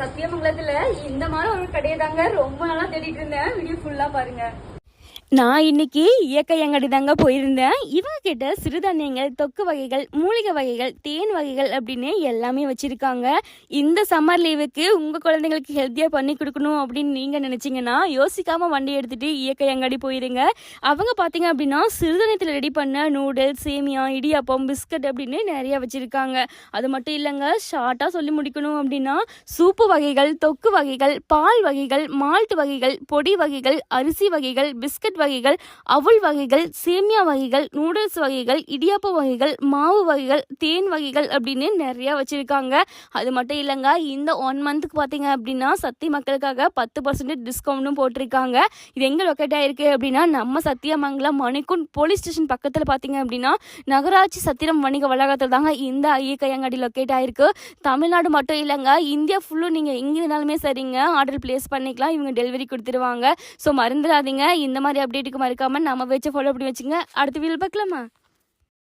சத்தியமங்கலத்துல இந்த மாதிரி ஒரு கடையை தாங்க ரொம்ப நாளா தேடிட்டு இருந்தேன். வீடியோ ஃபுல்லா பாருங்க. நான் இன்னைக்கு இயற்கை அங்காடி தாங்க போயிருந்தேன். இவங்க கிட்ட சிறுதானியங்கள், தொக்கு வகைகள், மூலிகை வகைகள், தேன் வகைகள் அப்படின்னு எல்லாமே வச்சிருக்காங்க. இந்த சம்மர் லீவுக்கு உங்க குழந்தைங்களுக்கு ஹெல்த்தியா பண்ணி கொடுக்கணும் அப்படின்னு நீங்க நினைச்சீங்கன்னா யோசிக்காம வண்டி எடுத்துட்டு இயற்கை அங்காடி போயிருங்க. அவங்க பாத்தீங்க அப்படின்னா சிறுதானியத்தில் ரெடி பண்ண நூடுல்ஸ், சேமியா, இடியாப்பம், பிஸ்கட் அப்படின்னு நிறைய வச்சிருக்காங்க. அது மட்டும் இல்லைங்க, ஷார்ட்டா சொல்லி முடிக்கணும் அப்படின்னா சூப்பு வகைகள், தொக்கு வகைகள், பால் வகைகள், மால்ட் வகைகள், பொடி வகைகள், அரிசி வகைகள், பிஸ்கட் வகைகள், அவுள் வகைகள், சேமியா வகைகள், நூடுல்ஸ் வகைகள், இடியாப்ப வகைகள், மாவு வகைகள், தேன் வகைகள் அப்படின்னு நிறைய வச்சிருக்காங்க. அது மட்டும் இல்லைங்க, இந்த 1 மந்த்துக்கு பார்த்தீங்க அப்படின்னா சக்தி மக்களுக்காக 10% டிஸ்கவுண்ட்டும் போட்டிருக்காங்க. இது எங்கே லொக்கேட் ஆயிருக்கு அப்படின்னா நம்ம சத்தியமங்கலம் மணிக்குண்ட் போலீஸ் ஸ்டேஷன் பக்கத்தில் பார்த்தீங்க அப்படின்னா நகராட்சி சத்திரம் வணிக வளாகத்தில் தாங்க இந்த இயற்கை அங்காடி லொக்கேட் ஆயிருக்கு. தமிழ்நாடு மட்டும் இல்லைங்க, இந்தியா ஃபுல்லும் நீங்கள் எங்கே இருந்தாலுமே சரிங்க ஆர்டர் பிளேஸ் பண்ணிக்கலாம். இவங்க டெலிவரி கொடுத்துருவாங்க. ஸோ மறந்துடாதீங்க. இந்த மாதிரி அப்டேட்டுக்கு மறக்காம நம்ம வச்சு ஃபாலோ பண்ணி வச்சுங்க. அடுத்த வீடியோ பார்க்கலாமா?